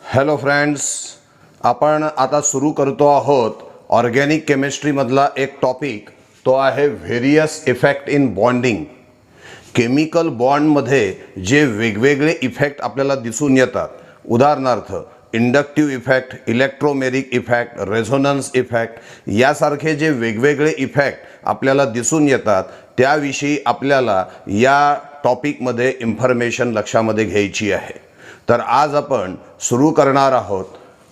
Hello friends, आपण आता सुरू करतो आहोत ऑर्गॅनिक केमिस्ट्रीमधला एक टॉपिक. तो आहे various effect in bonding. Chemical बॉन्डमध्ये जे वेगवेगळे इफेक्ट आपल्याला दिसून येतात, उदाहरणार्थ inductive effect, electromeric effect, resonance effect, यासारखे जे वेगवेगळे इफेक्ट आपल्याला दिसून येतात त्याविषयी आपल्याला या टॉपिकमध्ये इन्फॉर्मेशन लक्षामध्ये घ्यायची आहे. तर आज आपण सुरू करणार आहोत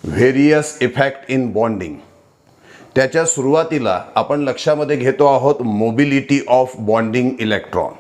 व्हेरियस इफेक्ट इन बॉन्डिंग. त्याच्या सुरुवातीला आपण लक्षामध्ये घेतो आहोत मोबिलिटी ऑफ बॉन्डिंग इलेक्ट्रॉन.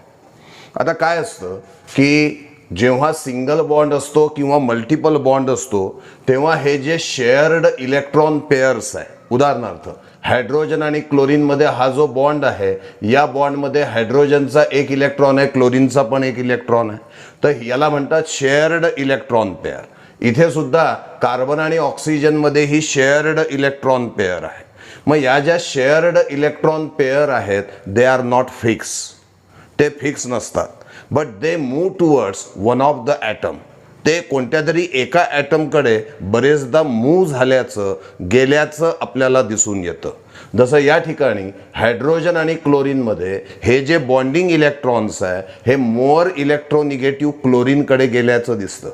आता काय असतं की जेव्हा सिंगल बॉन्ड असतो किंवा मल्टिपल बॉन्ड असतो तेव्हा हे जे शेअर्ड इलेक्ट्रॉन पेअर्स आहे, उदाहरणार्थ हायड्रोजन आणि क्लोरीनमध्ये हा जो बॉन्ड आहे, या बॉन्डमध्ये हायड्रोजनचा एक इलेक्ट्रॉन आहे, क्लोरीनचा पण एक इलेक्ट्रॉन आहे, तर याला म्हणतात शेअर्ड इलेक्ट्रॉन पेअर. इथे सुद्धा कार्बन आणि ऑक्सिजनमध्ये ही शेअर्ड इलेक्ट्रॉन पेअर आहे. मग या ज्या शेअर्ड इलेक्ट्रॉन पेअर आहेत दे आर नॉट फिक्स, ते फिक्स नसतात, but they move towards one of the atom. ते कोणत्या तरी एका ॲटमकडे बरेचदा मूव झाल्याचं, गेल्याचं आपल्याला दिसून येतं. जसं या ठिकाणी हायड्रोजन आणि क्लोरीनमध्ये हे जे बॉन्डिंग इलेक्ट्रॉन्स आहे हे मोर इलेक्ट्रोनिगेटिव्ह क्लोरीनकडे गेल्याचं दिसतं.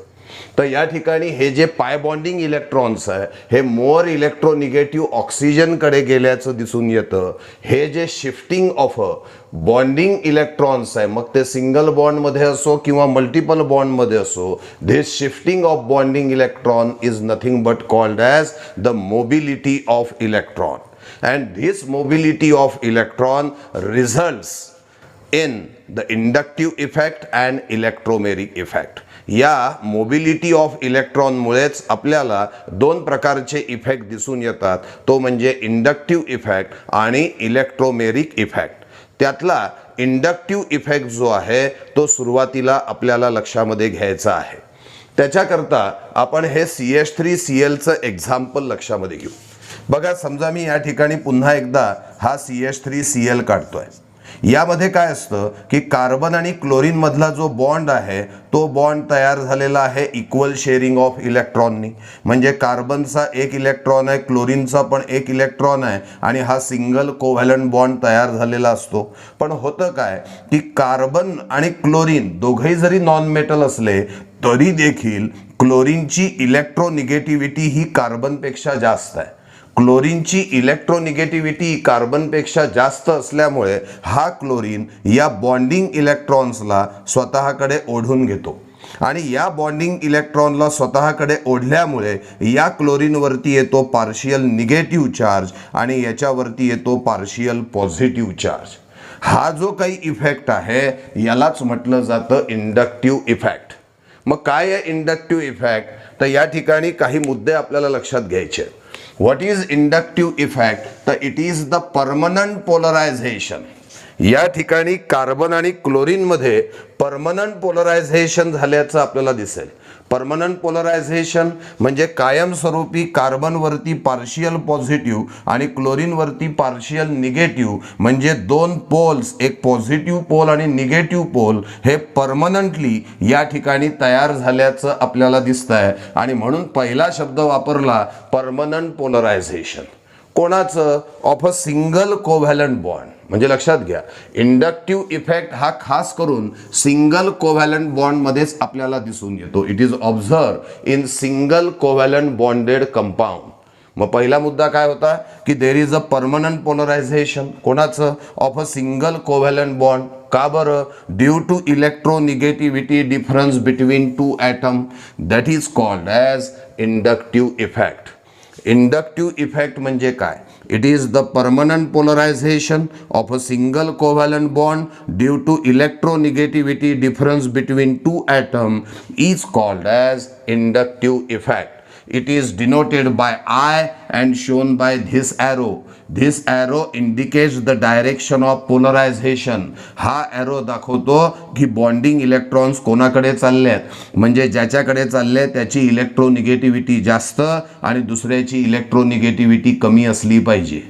तर या ठिकाणी हे जे पाय बॉन्डिंग इलेक्ट्रॉन्स आहे हे मोर इलेक्ट्रोनिगेटिव्ह ऑक्सिजनकडे गेल्याचं दिसून येतं. हे जे शिफ्टिंग ऑफ बॉन्डिंग इलेक्ट्रॉन्स आहे, मग ते सिंगल बॉन्डमध्ये असो किंवा मल्टिपल बॉन्डमध्ये असो, this shifting of bonding electron is nothing but called as the mobility of electron. And this mobility of electron results in the inductive effect and electromeric effect. या mobility of इलेक्ट्रॉनमुळेच आपल्याला दोन प्रकारचे effect दिसून येतात, तो म्हणजे inductive effect आणि electromeric effect. त्यातला इंडक्टिव्ह इफेक्ट जो आहे तो सुरुवातीला आपल्याला लक्षामध्ये घ्यायचा आहे. त्याच्याकरता आपण हे CH3Clचं एक्झाम्पल लक्षामध्ये घेऊ. बघा, समजा मी या ठिकाणी पुन्हा एकदा हा CH3Cl काढतोय. यामध्ये काय असतं की कार्बन आणि क्लोरीन मधला जो बॉन्ड आहे तो बॉन्ड तयार झालेला आहे इक्वल शेअरिंग ऑफ इलेक्ट्रॉननी. म्हणजे कार्बनचा एक इलेक्ट्रॉन आहे, क्लोरीनचा पण एक इलेक्ट्रॉन आहे आणि हा सिंगल कोव्हॅलंट बॉन्ड तयार झालेला असतो. पण होतं काय की कार्बन आणि क्लोरीन दोघेही जरी नॉन मेटल असले तरी देखील क्लोरीनची इलेक्ट्रोनिगेटिव्हिटी ही कार्बनपेक्षा जास्त आहे. क्लोरीनची इलेक्ट्रोनिगेटिव्हिटी कार्बनपेक्षा जास्त असल्यामुळे हा क्लोरीन या बॉन्डिंग इलेक्ट्रॉन्सला स्वतःकडे ओढून घेतो आणि या बॉन्डिंग इलेक्ट्रॉनला स्वतःकडे ओढल्यामुळे या क्लोरीनवरती येतो पार्शियल निगेटिव्ह चार्ज आणि याच्यावरती येतो पार्शियल पॉझिटिव्ह चार्ज. हा जो काही इफेक्ट आहे यालाच म्हटलं जातं इंडक्टिव्ह इफेक्ट. मग काय आहे इंडक्टिव्ह इफेक्ट? तर या ठिकाणी काही मुद्दे आपल्याला लक्षात घ्यायचे. What is inductive effect? तर it is the permanent polarisation. या ठिकाणी कार्बन आणि क्लोरीनमध्ये परमनंट पोलरायझेशन झाल्याचं आपल्याला दिसेल. परमनंट पोलरायझेशन म्हणजे कायमस्वरूपी कार्बनवरती पार्शियल पॉझिटिव्ह आणि क्लोरीनवरती पार्शियल निगेटिव्ह, म्हणजे दोन पोल्स, एक पॉझिटिव्ह पोल आणि निगेटिव्ह पोल, हे परमनंटली या ठिकाणी तयार झाल्याचं आपल्याला दिसतंय. आणि म्हणून पहिला शब्द वापरला परमनंट पोलरायझेशन. कोणाचं? Of a single covalent bond. म्हणजे लक्षात घ्या, इंडक्टिव्ह इफेक्ट हा खास करून सिंगल कोव्हॅलंट बॉन्डमध्येच आपल्याला दिसून येतो. It is observe in single covalent bonded compound. मग पहिला मुद्दा काय होता की there is a permanent polarisation. कोणाचं? Of a single covalent bond. का बरं? Due to electronegativity difference between two atom, that is called as inductive effect. Inductive effect म्हणजे काय? It is the permanent polarisation of a single covalent bond due to electronegativity difference between two atom is called as inductive effect. It is denoted by I and shown by this arrow. This arrow indicates the direction of polarization. हा arrow दाखवतो की bonding electrons कोणाकडे चाललेत, म्हणजे ज्याच्याकडे चालले त्याची electronegativity जास्त आणि दुसऱ्याची इलेक्ट्रोनिगेटिव्हिटी कमी असली पाहिजे.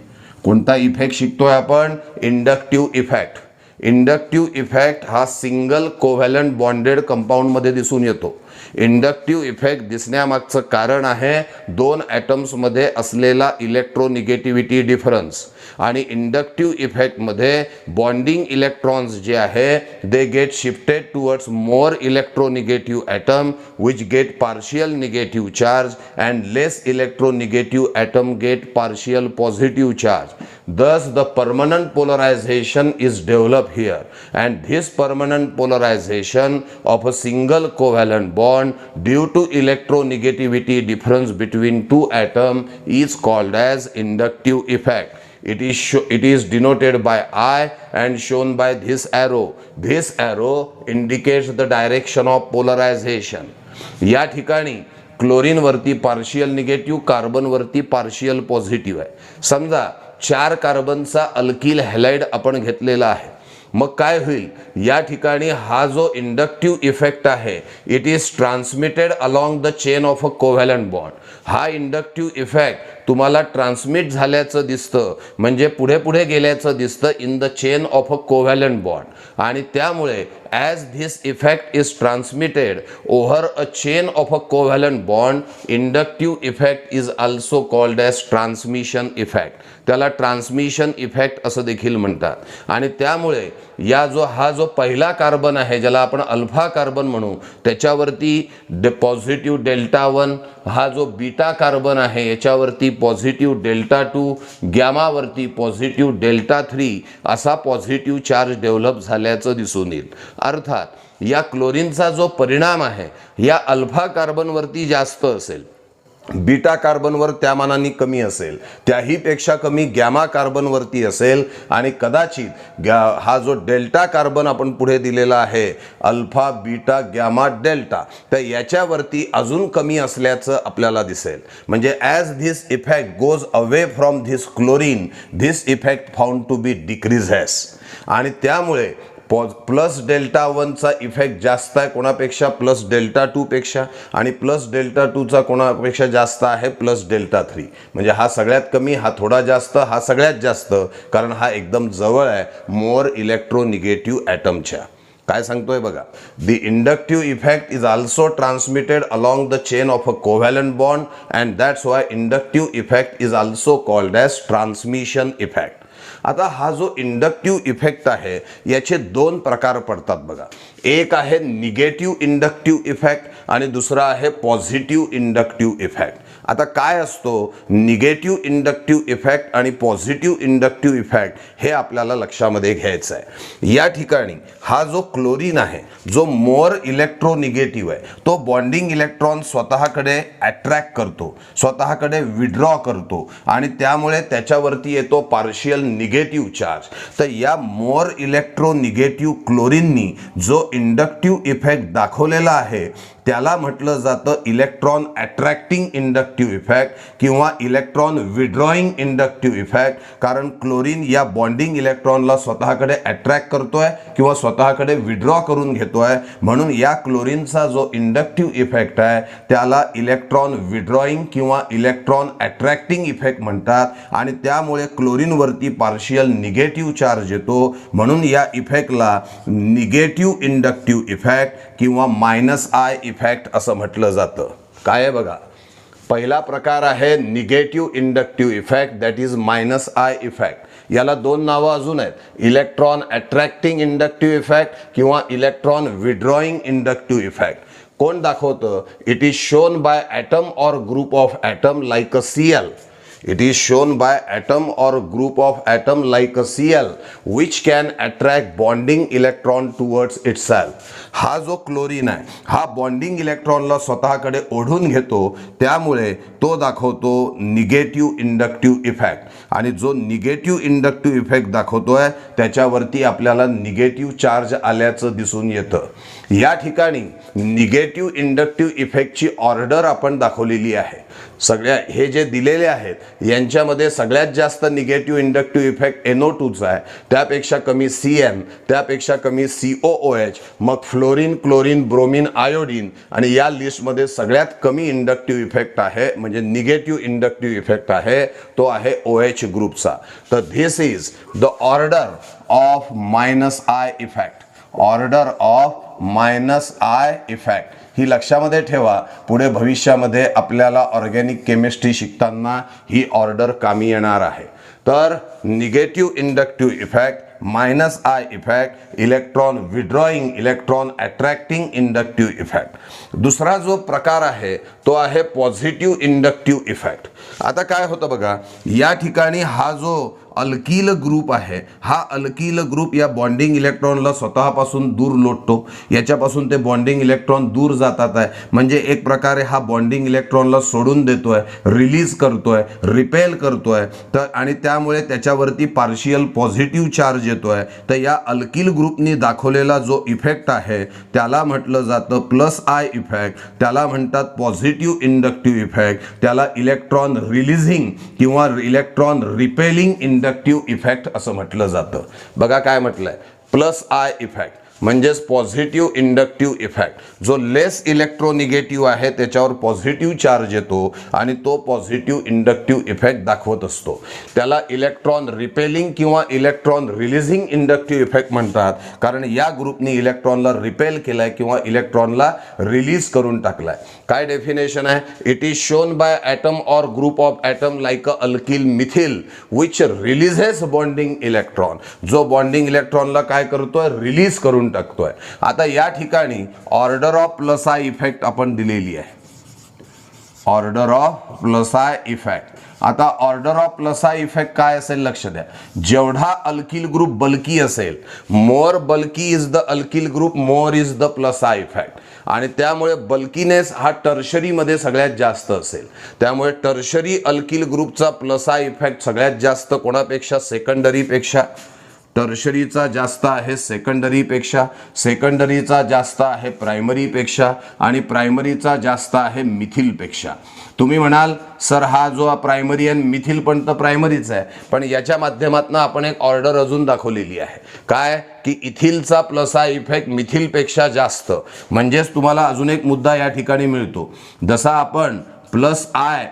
कोणता इफेक्ट शिकतोय आपण? Inductive effect. इंडक्टिव्ह इफेक्ट हा सिंगल कोव्हॅलंट बॉन्डेड कंपाऊंडमध्ये दिसून येतो. इंडक्टिव्ह इफेक्ट दिसण्यामागचं कारण आहे दोन ॲटम्समध्ये असलेला इलेक्ट्रोनिगेटिव्हिटी डिफरन्स. आणि इंडक्टिव्ह इफेक्टमध्ये बॉन्डिंग इलेक्ट्रॉन्स जे आहे they get shifted towards more electronegative atom which get partial negative charge and less electronegative atom get partial positive charge. Thus, the permanent polarization is developed here, and this permanent polarization of a single covalent bond due to electronegativity difference between two atoms is called as inductive effect. It is denoted by I and shown by this arrow. This arrow indicates the direction of polarization. या ठिकाणी chlorine वरती partial negative, carbon वरती partial positive आहे. समजा 4 कार्बनचा alkyl halide आपण घेतलेला आहे. मग काय होईल, या ठिकाणी हा जो इंडक्टिव्ह इफेक्ट आहे it is transmitted along the chain of a covalent bond. हा इंडक्टिव्ह इफेक्ट तुम्हाला ट्रान्समिट झाल्याचं दिसतं, म्हणजे पुढे पुढे गेल्याचं दिसतं in the chain of a covalent bond. आणि त्यामुळे as this effect is transmitted over a chain of a covalent bond, inductive effect is also called as transmission effect. त्याला ट्रान्समिशन इफेक्ट असं देखील म्हणतात. आणि त्यामुळे हा जो पहिला कार्बन आहे ज्याला आपण अल्फा कार्बन म्हणू, त्याच्यावरती पॉझिटिव्ह डेल्टा 1, हा जो बीटा कार्बन आहे याच्यावरती पॉझिटिव्ह डेल्टा 2, गॅमावरती पॉझिटिव्ह डेल्टा 3 असा पॉझिटिव्ह चार्ज डेव्हलप झाल्याचं दिसून येईल. अर्थात या क्लोरीनचा जो परिणाम आहे या अल्फा कार्बनवरती जास्त असेल, बीटा कार्बनवर त्या मानाने कमी असेल, त्याहीपेक्षा कमी गॅमा कार्बनवरती असेल. आणि कदाचित हा जो डेल्टा कार्बन आपण पुढे दिलेला आहे अल्फा बीटा गॅमा डेल्टा, तर याच्यावरती अजून कमी असल्याचं आपल्याला दिसेल. म्हणजे as this effect goes away from this chlorine, this effect found to be decreases. आणि त्यामुळे प्लस डेल्टा 1चा इफेक्ट जास्त आहे कोणापेक्षा, प्लस डेल्टा 2 पेक्षा. आणि प्लस डेल्टा 2चा कोणापेक्षा जास्त आहे, प्लस डेल्टा 3. म्हणजे हा सगळ्यात कमी, हा थोडा जास्त, हा सगळ्यात जास्त, कारण हा एकदम जवळ आहे मोर इलेक्ट्रोनिगेटिव्ह ॲटमच्या. काय सांगतोय बघा, the inductive effect is also transmitted along the chain of a covalent bond and that's why inductive effect is also called as transmission effect. आता हा जो इंडक्टिव्ह इफेक्ट आहे याचे 2 प्रकार पडतात बघा. एक आहे निगेटिव्ह इंडक्टिव्ह इफेक्ट आणि दुसरा आहे पॉझिटिव्ह इंडक्टिव्ह इफेक्ट. आता काय असतो निगेटिव्ह इंडक्टिव्ह इफेक्ट आणि पॉझिटिव्ह इंडक्टिव्ह इफेक्ट हे आपल्याला लक्षामध्ये घ्यायचं आहे. या ठिकाणी हा जो क्लोरीन आहे जो मोर इलेक्ट्रोनिगेटिव्ह आहे तो बॉन्डिंग इलेक्ट्रॉन स्वतःकडे अट्रॅक्ट करतो, स्वतःकडे विड्रॉ करतो आणि त्यामुळे त्याच्यावरती येतो पार्शियल निगेटिव्ह चार्ज. तर या मोर इलेक्ट्रोनिगेटिव्ह क्लोरीननी जो इंडक्टिव्ह इफेक्ट दाखवलेला आहे त्याला म्हटलं जातं इलेक्ट्रॉन अट्रॅक्टिंग इंडक्टिव्ह इफेक्ट किंवा इलेक्ट्रॉन विड्रॉईंग इंडक्टिव्ह इफेक्ट. कारण क्लोरीन या बॉन्डिंग इलेक्ट्रॉनला स्वतःकडे अट्रॅक्ट करतोय किंवा स्वतःकडे विड्रॉ करून घेतोय, म्हणून या क्लोरीनचा जो इंडक्टिव्ह इफेक्ट आहे त्याला इलेक्ट्रॉन विड्रॉईंग किंवा इलेक्ट्रॉन अट्रॅक्टिंग इफेक्ट म्हणतात. आणि त्यामुळे क्लोरीनवरती पार्शियल निगेटिव्ह चार्ज येतो, म्हणून या इफेक्टला निगेटिव्ह इंडक्टिव्ह इफेक्ट किंवा -I इफेक्ट असं म्हटलं जातं. काय आहे बघा, पहिला प्रकार आहे negative inductive effect that is -I effect. याला 2 नावं अजून आहेत, इलेक्ट्रॉन अट्रॅक्टिंग इंडक्टिव्ह इफेक्ट किंवा इलेक्ट्रॉन विड्रॉईंग इंडक्टिव्ह इफेक्ट. कोण दाखवतं, it is shown by atom or group of atom like a Cl. It is shown by atom or group of atom like a Cl which can attract bonding electron towards itself. हा जो chlorine आहे हा bonding इलेक्ट्रॉनला स्वतःकडे ओढून घेतो, त्यामुळे तो दाखवतो निगेटिव्ह इंडक्टिव्ह इफेक्ट. आणि जो निगेटिव्ह इंडक्टिव्ह इफेक्ट दाखवतोय त्याच्यावरती आपल्याला निगेटिव्ह चार्ज आल्याचं दिसून येतं. या ठिकाणी निगेटिव्ह इंडक्टिव्ह इफेक्टची ऑर्डर आपण दाखवलेली आहे. सगळ्या हे जे दिलेले आहेत यांच्यामध्ये सगळ्यात जास्त निगेटिव्ह इंडक्टिव्ह इफेक्ट NO2चा आहे, त्यापेक्षा कमी CN, त्यापेक्षा कमी COOH, मग फ्लोरीन, क्लोरीन, ब्रोमीन, आयोडीन, आणि या लिस्टमध्ये सगळ्यात कमी इंडक्टिव्ह इफेक्ट आहे म्हणजे निगेटिव्ह इंडक्टिव्ह इफेक्ट आहे तो आहे OH ग्रुपचा. तर this is the order of -I effect, order of -I effect. ही लक्षामध्ये ठेवा. पुढे भविष्यामध्ये आपल्याला ऑर्गॅनिक केमिस्ट्री शिकताना ही ऑर्डर कामी येणार आहे. तर negative inductive effect, minus I effect, electron विड्रॉईंग, electron attracting inductive effect. दुसरा जो प्रकार आहे तो आहे पॉझिटिव्ह इंडक्टिव्ह इफेक्ट. आता काय होतं बघा, या ठिकाणी हा जो अल्किल ग्रुप आहे, हा अल्किल ग्रुप या बॉन्डिंग इलेक्ट्रॉनला स्वतःपासून दूर लोटतो. याच्यापासून ते बॉन्डिंग इलेक्ट्रॉन दूर जातात आहे, म्हणजे एक प्रकारे हा बॉन्डिंग इलेक्ट्रॉनला सोडून देतोय, रिलीज करतोय, रिपेल करतोय. तर आणि त्यामुळे त्याच्यावरती पार्शियल पॉझिटिव्ह चार्ज येतोय. तर या अल्किल ग्रुपनी दाखवलेला जो इफेक्ट आहे त्याला म्हटलं जातं प्लस आय इफेक्ट, त्याला म्हणतात पॉझिटिव्ह इंडक्टिव्ह इफेक्ट, त्याला इलेक्ट्रॉन रिलीजिंग किंवा इलेक्ट्रॉन रिपेलिंग इंडक्टिव्ह इफेक्ट असं म्हटलं जातं. बघा काय म्हटलंय, प्लस आय इफेक्ट म्हणजेच पॉझिटिव्ह इंडक्टिव्ह इफेक्ट. जो लेस इलेक्ट्रोनिगेटिव्ह आहे त्याच्यावर पॉझिटिव्ह चार्ज येतो आणि तो पॉझिटिव्ह इंडक्टिव्ह इफेक्ट दाखवत असतो. त्याला इलेक्ट्रॉन रिपेलिंग किंवा इलेक्ट्रॉन रिलीजिंग इंडक्टिव्ह इफेक्ट म्हणतात, कारण या ग्रुपनी इलेक्ट्रॉनला रिपेल केलाय किंवा इलेक्ट्रॉनला रिलीज करून टाकलाय. काय डेफिनेशन आहे, it is shown by atom or group of atom like a alkyl methyl which releases bonding electron. जो बॉन्डिंग इलेक्ट्रॉनला काय करतोय, रिलीज करून टाकतोय. आता या ठिकाणी order of plus I effect आपण दिलेली आहे, order of plus I effect. आता order of plus I effect काय असेल लक्ष द्या. जेवढा अल्किल ग्रुप बल्की असेल, more bulky is the alkyl group, more is the plus I effect. आणि त्यामुळे बल्कीनेस हा टर्शरीमध्ये सगळ्यात जास्त असेल. त्यामुळे टर्शरी अल्किल ग्रुपचा प्लस आय इफेक्ट सगळ्यात जास्त कोणापेक्षा, सेकंडरीपेक्षा. टर्शरीचा जास्त आहे सेकंडरीपेक्षा, सेकंडरीचा जास्त आहे प्रायमरीपेक्षा आणि प्रायमरीचा जास्त आहे मिथिलपेक्षा. तुम्ही म्हणाल सर हा जो प्रायमरी आणि मिथिल पण तर प्रायमरीच आहे, पण याच्या माध्यमातून आपण एक ऑर्डर अजून दाखवलेली आहे. काय की इथिलचा प्लस आय इफेक्ट मिथिलपेक्षा जास्त. म्हणजेच तुम्हाला अजून एक मुद्दा या ठिकाणी मिळतो. जसा आपण प्लस आय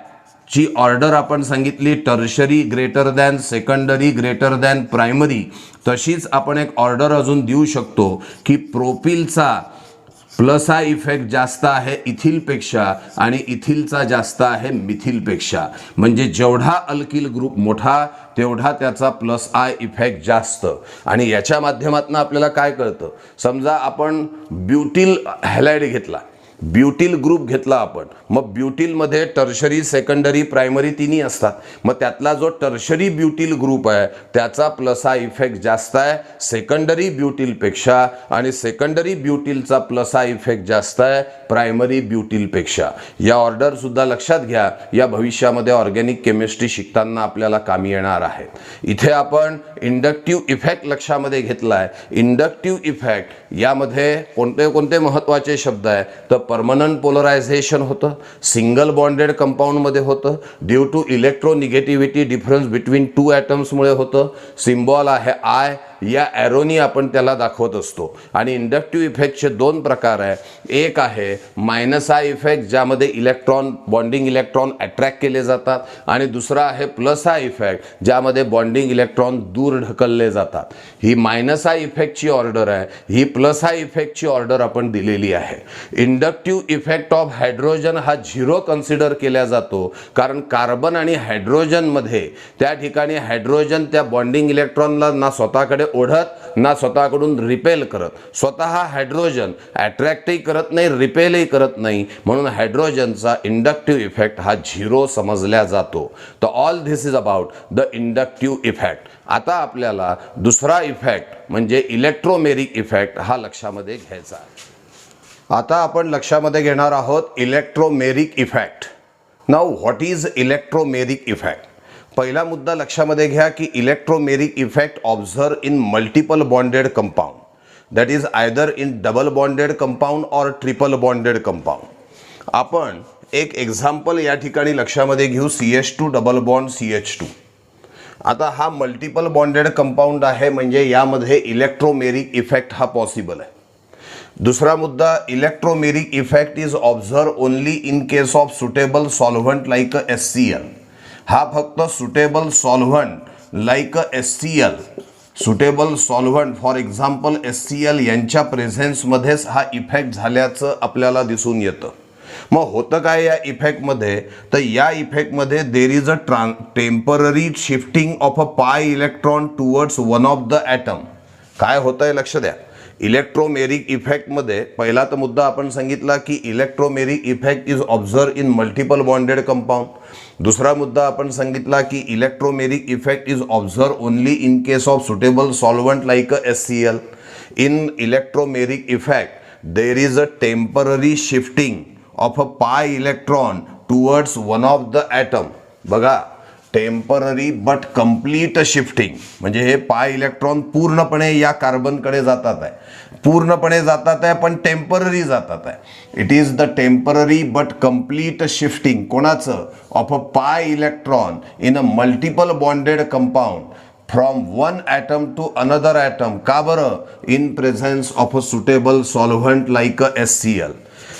ची ऑर्डर आपण सांगितली tertiary greater than secondary greater than primary, तशीच आपण एक ऑर्डर अजून देऊ शकतो की प्रोपिलचा प्लस आय इफेक्ट जास्त आहे इथिलपेक्षा आणि इथिलचा जास्त आहे मिथिलपेक्षा. म्हणजे जेवढा अल्किल ग्रुप मोठा तेवढा त्याचा प्लस आय इफेक्ट जास्त. आणि याच्या माध्यमातून आपल्याला काय कळतं, समजा आपण ब्युटिल हॅलाइड घेतला, ब्युटिल ग्रुप घेतला आपण, मग ब्युटिलमध्ये टर्शरी सेकंडरी प्रायमरी तिन्ही असतात. मग त्यातला जो टर्शरी ब्युटिल ग्रुप आहे त्याचा प्लस आय इफेक्ट जास्त आहे सेकंडरी ब्युटिलपेक्षा, आणि सेकंडरी ब्युटिलचा प्लस आय इफेक्ट जास्त आहे प्रायमरी ब्युटिलपेक्षा. या ऑर्डर सुद्धा लक्षात घ्या, या भविष्यामध्ये ऑर्गॅनिक केमिस्ट्री शिकताना आपल्याला कामी येणार आहे. इथे आपण इंडक्टिव्ह इफेक्ट लक्षामध्ये घेतलाय. इंडक्टिव्ह इफेक्ट यामध्ये कोणते कोणते महत्त्वाचे शब्द आहे, तर परमनंट पोलरायझेशन होतं, सिंगल बॉन्डेड कंपाऊंडमध्ये होतं, due to electronegativity difference between two ॲटम्समुळे होतं, सिम्बॉल आहे आय, या ॲरोनी आपण त्याला दाखवत असतो. आणि इंडक्टिव्ह इफेक्टचे दोन प्रकार आहे. एक आहे मायनस आय इफेक्ट, ज्यामध्ये इलेक्ट्रॉन बॉन्डिंग इलेक्ट्रॉन अट्रॅक्ट केले जातात, आणि दुसरा आहे प्लस आय इफेक्ट, ज्यामध्ये बॉन्डिंग इलेक्ट्रॉन दूर ढकलले जातात. ही मायनस आय इफेक्टची ऑर्डर आहे, ही प्लस आय इफेक्टची ऑर्डर आपण दिलेली आहे. इंडक्टिव्ह इफेक्ट ऑफ हायड्रोजन हा 0 कन्सिडर केला जातो, कारण कार्बन आणि हायड्रोजनमध्ये त्या ठिकाणी हायड्रोजन त्या बॉन्डिंग इलेक्ट्रॉनला ना स्वतःकडे ओढत ना स्वतःकडून रिपेल करत. स्वतः हायड्रोजन अट्रॅक्टही करत नाही, रिपेलही करत नाही, म्हणून हायड्रोजनचा इंडक्टिव्ह इफेक्ट हा 0 समजला जातो. तर all this is about the inductive effect. आता आपल्याला दुसरा इफेक्ट म्हणजे इलेक्ट्रोमेरिक इफेक्ट हा लक्षामध्ये घ्यायचा आहे. आता आपण लक्षामध्ये घेणार आहोत electromeric effect. Now what is electromeric effect. पहिला मुद्दा लक्षामध्ये घ्या की electromeric effect observe in multiple bonded compound, that is either in double bonded compound और ट्रिपल बॉन्डेड कंपाऊंड. आपण एक एक्झाम्पल या ठिकाणी लक्षामध्ये घेऊ, CH2 डबल बॉन्ड CH2. आता हा मल्टिपल बॉन्डेड कंपाऊंड आहे, म्हणजे यामध्ये इलेक्ट्रोमेरिक इफेक्ट हा पॉसिबल आहे. दुसरा मुद्दा, electromeric effect is observe only in case of suitable solvent like HCl. हा फक्त suitable solvent like HCl, suitable solvent for example HCl यांच्या प्रेझेन्समध्येच हा इफेक्ट झाल्याचं आपल्याला दिसून येतं. मग होतं काय या इफेक्टमध्ये, तर या इफेक्टमध्ये there is a temporary shifting of a pi electron towards one of the atom. काय होतं आहे लक्ष द्या. इलेक्ट्रोमेरिक इफेक्टमध्ये पहिला तर मुद्दा आपण सांगितला की electromeric effect is observe in multiple bonded compound. दुसरा मुद्दा आपण सांगितला की electromeric effect is observe only in case of suitable solvent like HCl. In electromeric effect there is a temporary shifting of a pi electron towards one of the atom. बघा, temporary but complete shifting म्हणजे हे पाय electron पूर्णपणे या कार्बनकडे जातात आहे, पूर्णपणे जातात आहे पण टेम्पररी जातात आहे. It is the temporary but complete shifting कोणाचं, of a pi electron in a multiple bonded compound from one atom to another atom. का बरं, in presence of a suitable solvent like HCl.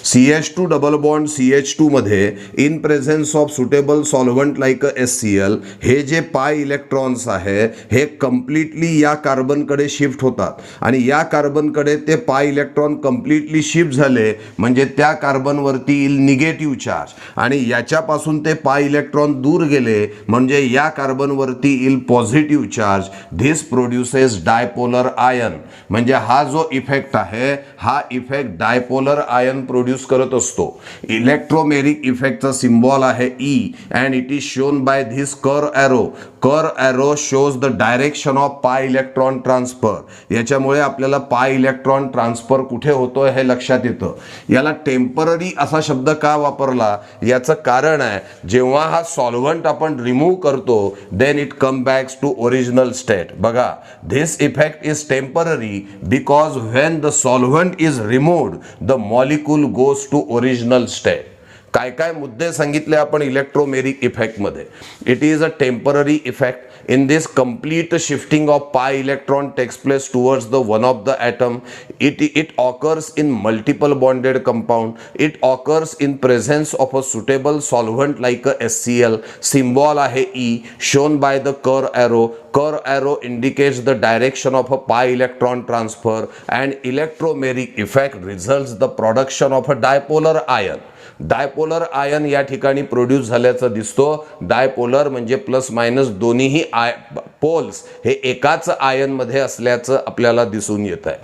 CH2 double bond CH2 मध्ये in presence of suitable solvent like HCl हे जे पाय electrons आहे हे completely या कार्बनकडे shift होतात आणि या कार्बनकडे ते पाय इलेक्ट्रॉन कम्प्लिटली शिफ्ट झाले म्हणजे त्या कार्बनवरती येईल निगेटिव्ह चार्ज आणि याच्यापासून ते पाय इलेक्ट्रॉन दूर गेले म्हणजे या कार्बनवरती येईल positive charge. This produces dipolar ion. म्हणजे हा जो इफेक्ट आहे हा इफेक्ट डायपोलर आयन प्रोड्यूस करत असतो. इलेक्ट्रोमेरिक इफेक्टचा सिम्बॉल आहे E and it is shown by this curve arrow. Curve arrow shows the direction of पाय इलेक्ट्रॉन ट्रान्सफर. याच्यामुळे आपल्याला पाय इलेक्ट्रॉन ट्रान्सफर कुठे होतोय हे लक्षात येतं. याला टेम्पररी असा शब्द का वापरला याचं कारण आहे, जेव्हा हा सॉल्व्हंट आपण रिमूव्ह करतो then it come backs to original state. बघा, this effect is temporary because when the solvent is removed the molecule goes to original state. काय काय मुद्दे सांगितले आपण इलेक्ट्रोमेरिक इफेक्टमध्ये. It is a temporary effect. In this complete shifting of pi electron takes place towards the one of the atom. It occurs in multiple bonded compound. It occurs in presence of a suitable solvent like a HCl. Symbol आहे E shown by the curve arrow. Curve arrow indicates the direction of a pi electron transfer and electromeric effect results the production of a dipolar ion. Dipolar ion या ठिकाणी produce झाल्याचं दिसतो. Dipolar म्हणजे plus minus दोन्हीही poles हे एकाच ion मध्ये असल्याचं आपल्याला दिसून येत आहे.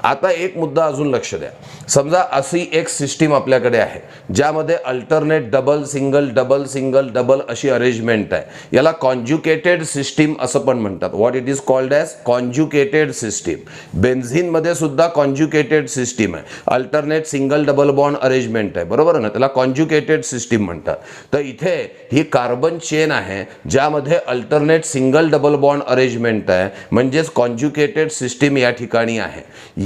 आता एक मुद्दा अजून लक्ष द्या. समजा अशी एक सिस्टीम आपल्याकडे आहे ज्यामध्ये alternate double single double single double अशी अरेंजमेंट आहे. याला कॉन्ज्युकेटेड सिस्टीम असं पण म्हणतात. What it is called as conjugated system. Benzene मध्ये सुद्धा कॉन्ज्युकेटेड सिस्टीम आहे. Alternate single double bond arrangement आहे, बरोबर ना, त्याला कॉन्ज्युकेटेड सिस्टीम म्हणतात. तर इथे ही कार्बन चेन आहे ज्यामध्ये alternate single double bond arrangement आहे म्हणजेच कॉन्ज्युकेटेड सिस्टीम या ठिकाणी आहे.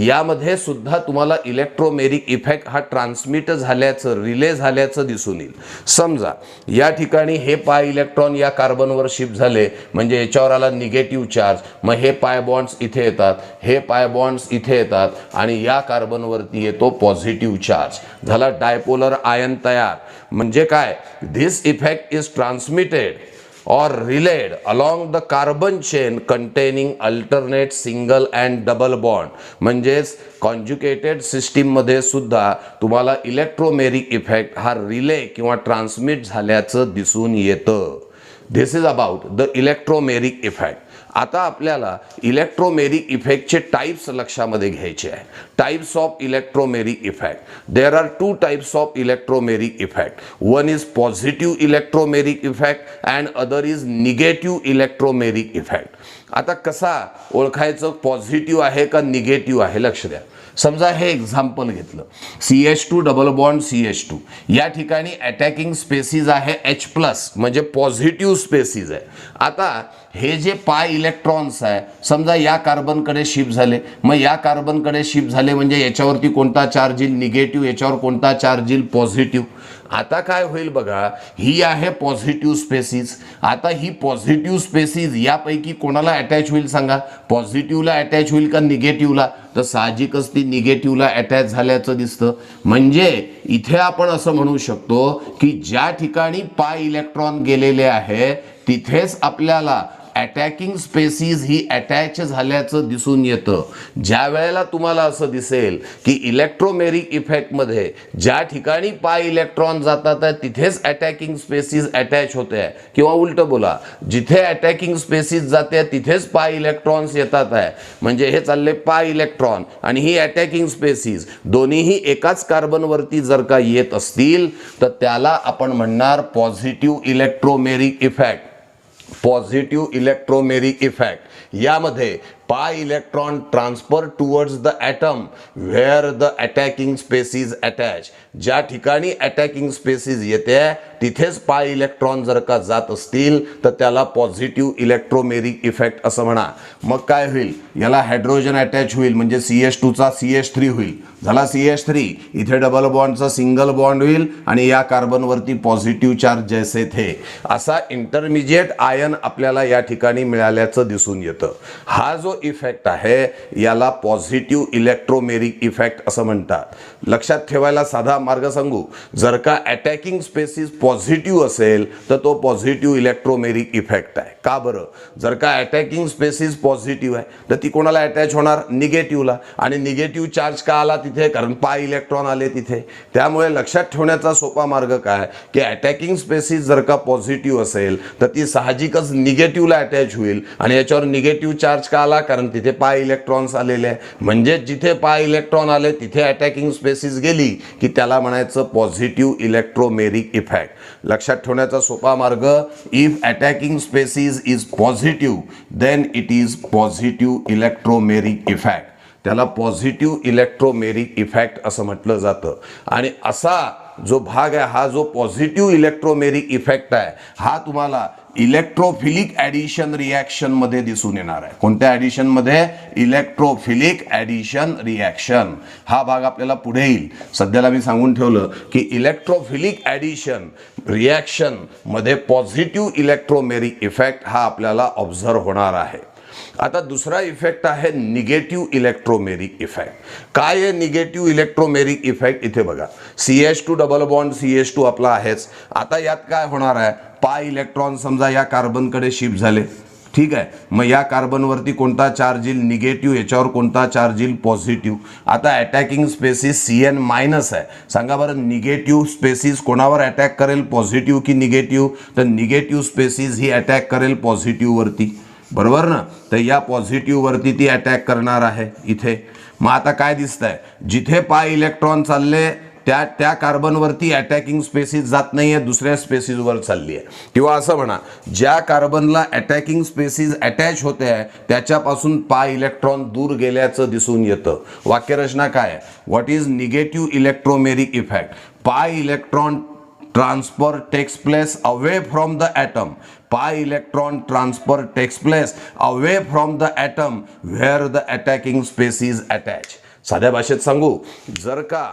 यामध्ये सुद्धा तुम्हाला इलेक्ट्रोमेरिक इफेक्ट हा ट्रान्समिट झाल्याचं रिले झाल्याचं दिसून येईल. समजा या ठिकाणी हे पाय इलेक्ट्रॉन या कार्बनवर शिफ्ट झाले म्हणजे याच्यावर आला निगेटिव्ह चार्ज. मग हे पाय बॉन्ड्स इथे येतात, हे पाय बॉन्ड्स इथे येतात आणि या कार्बनवरती येतो पॉझिटिव्ह चार्ज. झाला डायपोलर आयन तयार. म्हणजे काय, this effect is transmitted or relayed along the carbon chain containing alternate single and double bond. म्हणजेच कॉन्ज्युकेटेड सिस्टीम मध्ये सुद्धा तुम्हाला इलेक्ट्रोमेरिक इफेक्ट हा रिले किंवा ट्रान्समिट झाल्याचं दिसून येतं. This is about the electromeric effect. आता आपल्याला इलेक्ट्रोमेरिक इफेक्टचे टाइप्स लक्षामध्ये घ्यायचे आहे. Types of electromeric effect. There are two types of electromeric effect. One is positive electromeric effect and other is negative electromeric effect. आता कसा ओळखायचं पॉझिटिव्ह आहे का निगेटिव्ह आहे, लक्ष द्या. समजा हे एक्झाम्पल घेतलं, CH2 डबल बॉन्ड CH2 या ठिकाणी अटॅकिंग स्पेसिस आहे H+ म्हणजे पॉझिटिव्ह स्पेसिस आहे. आता हे जे पाय इलेक्ट्रॉन्स आहे समजा या कार्बनकडे शिफ्ट झाले, मग या कार्बनकडे शिफ्ट झाले म्हणजे याच्यावरती कोणता चार्ज येईल निगेटिव्ह, याच्यावर कोणता चार्ज येईल पॉझिटिव्ह. आता काय होईल बघा, ही आहे पॉझिटिव्ह स्पेसिस. आता ही पॉझिटिव्ह स्पेसिस यापैकी कोणाला अटॅच होईल सांगा, पॉझिटिव्हला अटॅच होईल का निगेटिव्हला? तर साहजिकच ती निगेटिव्हला अटॅच झाल्याचं दिसतं. म्हणजे इथे आपण असं म्हणू शकतो की ज्या ठिकाणी पाय इलेक्ट्रॉन गेलेले आहे तिथेच आपल्याला अटॅकिंग स्पेसीज ही अटॅच झाल्याचं दिसून येतं. ज्या वेळेला तुम्हाला असं दिसेल की इलेक्ट्रोमेरिक इफेक्टमध्ये ज्या ठिकाणी पाय इलेक्ट्रॉन जातात आहे तिथेच अटॅकिंग स्पेसीज अटॅच होते आहे, किंवा उलट बोला, जिथे अटॅकिंग स्पेसीज जाते तिथेच पाय इलेक्ट्रॉन्स येतात आहे, म्हणजे हे चालले पाय इलेक्ट्रॉन आणि ही अटॅकिंग स्पेसीज दोन्हीही एकाच कार्बनवरती जर का येत असतील तर त्याला आपण म्हणणार positive electromeric effect. Positive electromeric effect यामध्ये pi electron transfer towards the atom where the attacking species attach. ज्या ठिकाणी अटॅकिंग स्पेसीज येते तिथेच पाय इलेक्ट्रॉन जर का जात असतील तर त्याला पॉझिटिव्ह इलेक्ट्रोमेरिक इफेक्ट असं म्हणा. मग काय होईल, याला हायड्रोजन अटॅच होईल म्हणजे CH2 चा CH3 होईल, झाला CH3. इथे डबल बॉन्डचा सिंगल बॉन्ड होईल आणि या कार्बनवरती पॉझिटिव्ह चार्ज जैसे थे असा इंटरमिजिएट आयन आपल्याला या ठिकाणी मिळाल्याचं दिसून येतं. हा जो इफेक्ट आहे याला पॉझिटिव्ह इलेक्ट्रोमेरिक इफेक्ट असं म्हणतात. लक्षात ठेवायला साधा मार्ग सांगू, जर का अटॅकिंग स्पेसीज पॉझिटिव्ह असेल तर तो पॉझिटिव्ह इलेक्ट्रोमेरिक इफेक्ट आहे. का बरं, जर का अटॅकिंग स्पेसीज पॉझिटिव्ह आहे तर ती कोणाला अटॅच होणार, निगेटिव्हला, आणि निगेटिव्ह चार्ज का आला तिथे, कारण पाय इलेक्ट्रॉन आले तिथे. त्यामुळे लक्षात ठेवण्याचा सोपा मार्ग काय की अटॅकिंग स्पेसीज जर का पॉझिटिव्ह असेल तर ती साहजिकच निगेटिव्हला अटॅच होईल आणि याच्यावर निगेटिव्ह चार्ज का आला, कारण तिथे पाय इलेक्ट्रॉन्स आलेले आहे. म्हणजे जिथे पाय इलेक्ट्रॉन आले तिथे अटॅकिंग स्पेसीज गेली की त्याला म्हणायचं पॉझिटिव्ह इलेक्ट्रोमेरिक इफेक्ट. लक्षात ठेवण्याचा सोपा मार्ग, if attacking species is positive then it is positive electromeric effect. त्याला पॉझिटिव्ह इलेक्ट्रोमेरिक इफेक्ट असं म्हटलं जातं. आणि असा जो भाग आहे, हा जो पॉझिटिव्ह इलेक्ट्रोमेरिक इफेक्ट आहे, हा तुम्हाला इलेक्ट्रोफिलिक ॲडिशन रिॲक्शन मध्ये दिसून येणार आहे. कोणत्या ॲडिशन मध्ये, इलेक्ट्रोफिलिक ॲडिशन रिॲक्शन. हा भाग आपल्याला पुढे येईल. सध्याला मी सांगून ठेवलं की इलेक्ट्रोफिलिक ॲडिशन रिॲक्शन मध्ये पॉझिटिव्ह इलेक्ट्रोमेरिक इफेक्ट हा आपल्याला ऑब्झर्व होणार आहे. आता दुसरा इफेक्ट आहे निगेटिव्ह इलेक्ट्रोमेरिक इफेक्ट. काय आहे निगेटिव्ह इलेक्ट्रोमेरिक इफेक्ट, इथे बघा CH2 डबल बॉन्ड CH2 आपला आहेच. आता यात काय होणार आहे, पाय इलेक्ट्रॉन समजा या कार्बनकडे शिफ्ट झाले, ठीक आहे. मग या कार्बनवरती कोणता चार्ज येईल, निगेटिव्ह, याच्यावर कोणता चार्ज येईल, पॉझिटिव्ह. आता अटॅकिंग स्पेसीस CN मायनस आहे. सांगा बरं, निगेटिव्ह स्पेसीस कोणावर अटॅक करेल, पॉझिटिव्ह की निगेटिव्ह, तर निगेटिव्ह स्पेसीस ही अटॅक करेल पॉझिटिव्ह वरती, बरोबर ना. तर या पॉझिटिव्ह वरती ती अटॅक करणार आहे इथे. मग आता काय दिसतंय, जिथे पाय इलेक्ट्रॉन चालले त्या कार्बनवरती अटॅकिंग स्पेसीज जात नाहीये, दुसऱ्या स्पेसीजवर चालली आहे. किंवा असं म्हणा, ज्या कार्बनला अटॅकिंग स्पेसीज अटॅच होते आहे त्याच्यापासून पाय इलेक्ट्रॉन दूर गेल्याचं दिसून येतं. वाक्यरचना काय आहे, what is negative electromeric effect, पाय electron transfer takes place away from the atom. Pi electron transfer takes place away from the atom where the attacking species attach. साध्या भाषेत सांगू, जर का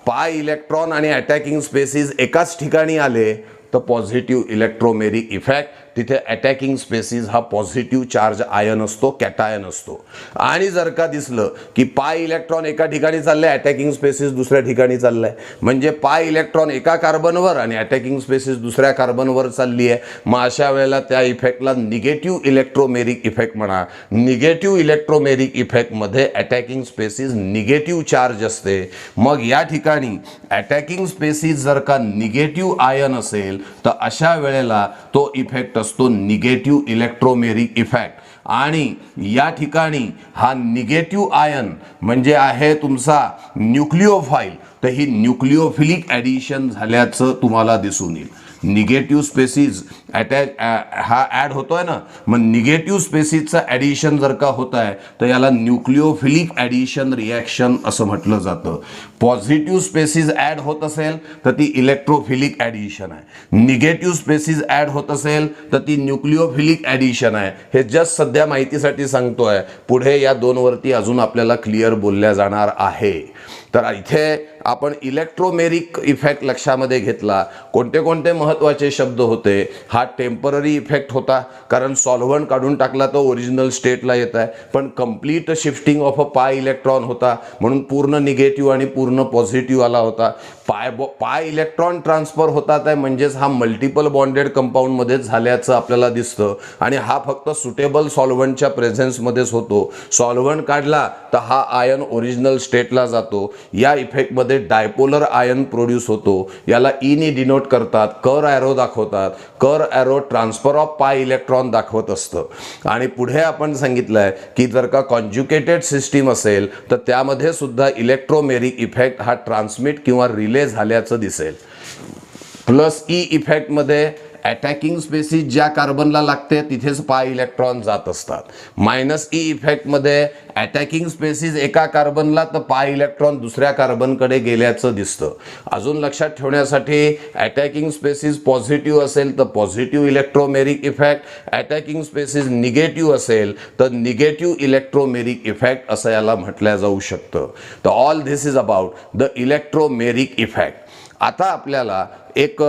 पाय इलेक्ट्रॉन आणि अटॅकिंग स्पेसीज एकाच ठिकाणी आले तर पॉझिटिव्ह इलेक्ट्रोमेरिक इफेक्ट, तिथे अटॅकिंग स्पेसीज हा पॉझिटिव्ह चार्ज आयन असतो, कॅटायन असतो. आणि जर का दिसलं की पाय इलेक्ट्रॉन एका ठिकाणी चाललंय, अटॅकिंग स्पेसीज दुसऱ्या ठिकाणी चाललंय, म्हणजे पाय इलेक्ट्रॉन एका कार्बनवर आणि अटॅकिंग स्पेसीज दुसऱ्या कार्बनवर चालली आहे, मग अशा वेळेला त्या इफेक्टला निगेटिव्ह इलेक्ट्रोमेरिक इफेक्ट म्हणा. निगेटिव्ह इलेक्ट्रोमेरिक इफेक्टमध्ये अटॅकिंग स्पेसीज निगेटिव्ह चार्ज असते. मग या ठिकाणी अटॅकिंग स्पेसीज जर का निगेटिव्ह आयन असेल तर अशा वेळेला तो इफेक्ट असतो निगेटिव्ह इलेक्ट्रोमेरिक इफेक्ट. आणि या ठिकाणी हा निगेटिव्ह आयन म्हणजे आहे तुमचा न्यूक्लिओफाईल, तर ही न्यूक्लिओफिलिक ॲडिशन झाल्याचं तुम्हाला दिसून येईल. निगेटिव्ह स्पेसीज अटॅच हा ॲड होतोय ना, मग निगेटिव्ह स्पेसीजचं ॲडिशन जर का होत आहे तर याला न्यूक्लिओफिलिक ॲडिशन रिॲक्शन असं म्हटलं जातं. पॉझिटिव्ह स्पेसीज ॲड होत असेल तर ती इलेक्ट्रोफिलिक ॲडिशन आहे, निगेटिव्ह स्पेसीज ॲड होत असेल तर ती न्यूक्लिओफिलिक ॲडिशन आहे. हे जस्ट सध्या माहितीसाठी सांगतोय, पुढे या दोनवरती अजून आपल्याला क्लिअर बोलल्या जाणार आहे. तर इथे आपण इलेक्ट्रोमेरिक इफेक्ट लक्षामध्ये घेतला, कोणते कोणते महत्त्वाचे शब्द होते? हा टेम्पररी इफेक्ट होता, कारण सॉल्व्हंट काढून टाकला तर ओरिजिनल स्टेटला येत आहे. पण complete shifting of a pi electron होता, म्हणून पूर्ण निगेटिव्ह आणि पूर्ण पॉझिटिव्ह आला होता. पाय इलेक्ट्रॉन ट्रान्सफर होतात आहे, म्हणजेच हा मल्टिपल बॉन्डेड कंपाऊंडमध्ये झाल्याचं आपल्याला दिसतं. आणि हा फक्त सुटेबल सॉल्व्हंटच्या प्रेझेन्समध्येच होतो. सॉल्व्हंट काढला तर हा आयन ओरिजिनल स्टेटला जातो. या इफेक्टमध्ये डायपोलर आयन प्रोड्यूस होतो. याला ईने डिनोट करतात, कर ॲरो दाखवतात. कर ॲरो ट्रान्सफर ऑफ पाय इलेक्ट्रॉन दाखवत असतं. आणि पुढे आपण सांगितलं आहे की जर का कॉन्ज्युकेटेड सिस्टीम असेल तर त्यामध्ये सुद्धा इलेक्ट्रोमेरिक इफेक्ट हा ट्रान्समिट किंवा रिले झाल्याचं दिसेल. प्लस ई इफेक्टमध्ये अटॅकिंग स्पेसिस ज्या कार्बनला लागते तिथेच पाय इलेक्ट्रॉन जात असतात. मायनस ई इफेक्टमध्ये अटॅकिंग स्पेसिस एका कार्बनला तर पाय इलेक्ट्रॉन दुसऱ्या कार्बनकडे गेल्याचं दिसतं. अजून लक्षात ठेवण्यासाठी अटॅकिंग स्पेसिस पॉझिटिव्ह असेल तर positive electromeric effect, attacking species negative असेल तर निगेटिव्ह इलेक्ट्रोमेरिक इफेक्ट असं याला म्हटलं जाऊ शकतं. तर all this is about the electromeric effect. आता आपल्याला एक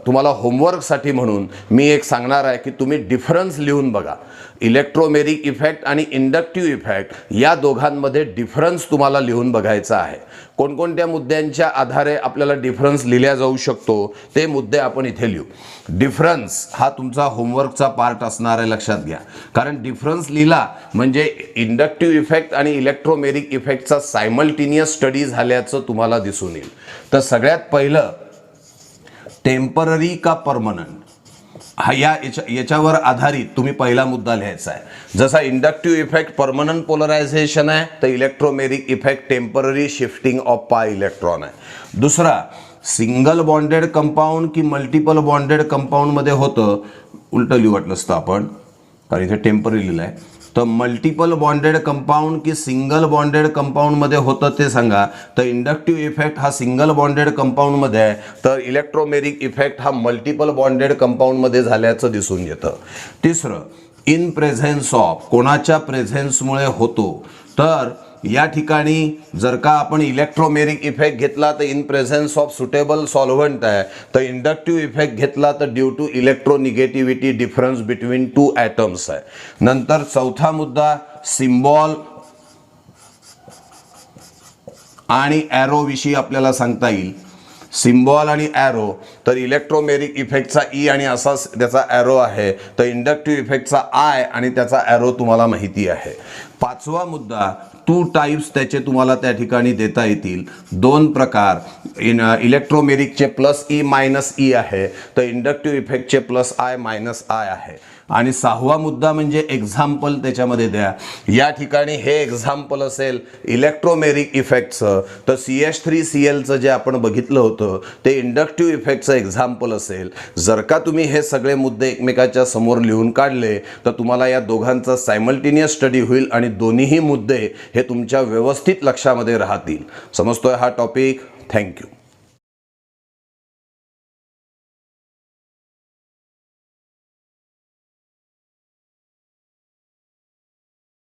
तुम्हाला होमवर्कसाठी म्हणून मी एक सांगणार आहे की तुम्ही डिफरन्स लिहून बघा. इलेक्ट्रोमेरिक इफेक्ट आणि इंडक्टिव्ह इफेक्ट या दोघांमध्ये डिफरन्स तुम्हाला लिहून बघायचा आहे. कोणकोणत्या मुद्द्यांच्या आधारे आपल्याला डिफरन्स लिहिल्या जाऊ शकतो ते मुद्दे आपण इथे लिहू. डिफरन्स हा तुमचा होमवर्कचा पार्ट असणार आहे, लक्षात घ्या. कारण डिफरन्स लिहिला म्हणजे इंडक्टिव्ह इफेक्ट आणि इलेक्ट्रोमेरिक इफेक्टचा सायमल्टेनियस स्टडी झाल्याचं तुम्हाला दिसून येईल. तर सगळ्यात पहिलं टेम्पररी का परमनंट हा याच्यावर आधारित तुम्ही पहिला मुद्दा लिहायचा आहे. जसा इंडक्टिव्ह इफेक्ट परमनंट पोलरायझेशन आहे तर electromeric effect temporary shifting of पाय इलेक्ट्रॉन आहे. दुसरा सिंगल बॉन्डेड कंपाऊंड की मल्टिपल बॉन्डेड कंपाऊंडमध्ये होतं, उलट लिहू वाटलं असतं आपण, कारण इथे टेम्पररी लिहिलं आहे. तर मल्टिपल बॉन्डेड कंपाऊंड की सिंगल बॉन्डेड कंपाऊंडमध्ये होतं ते सांगा. तर इंडक्टिव्ह इफेक्ट हा सिंगल बॉन्डेड कंपाऊंडमध्ये आहे, तर इलेक्ट्रोमेरिक इफेक्ट हा मल्टिपल बॉन्डेड कंपाऊंडमध्ये झाल्याचं दिसून येतं. तिसरं इन प्रेझेन्स ऑफ, कोणाच्या प्रेझेन्समुळे होतो. तर या ठिकाणी जर का आपण इलेक्ट्रोमेरिक इफेक्ट घेतला तर in presence of suitable solvent आहे. तर इंडक्टिव्ह इफेक्ट घेतला तर due to electronegativity difference between two atoms आहे. नंतर चौथा मुद्दा सिम्बॉल आणि ॲरो विषयी आपल्याला सांगता येईल. सिम्बॉल आणि ॲरो, तर इलेक्ट्रोमेरिक इफेक्टचा ई आणि असा त्याचा ॲरो आहे, तर इंडक्टिव्ह इफेक्टचा आय आणि त्याचा ॲरो तुम्हाला माहिती आहे. पाचवा मुद्दा टू टाईप्स त्याचे तुम्हाला त्या ठिकाणी देता येतील. दोन प्रकार, इलेक्ट्रोमेरिकचे प्लस ई मायनस ई आहे, तर इंडक्टिव्ह इफेक्टचे प्लस आय मायनस आय आहे. आणि सहावा मुद्दा म्हणजे एक्झाम्पल त्याच्यामध्ये द्या. या ठिकाणी हे एक्झाम्पल असेल इलेक्ट्रोमेरिक इफेक्टचं, तर CH3Clचं जे आपण बघितलं होतं ते इंडक्टिव्ह इफेक्टचं एक्झाम्पल असेल. जर का तुम्ही हे सगळे मुद्दे एकमेकाच्या समोर लिहून काढले तर तुम्हाला या दोघांचा सायमल्टेनियस स्टडी होईल आणि दोन्हीही मुद्दे हे तुमच्या व्यवस्थित लक्षामध्ये राहतील. समजतोय हा टॉपिक? थँक्यू.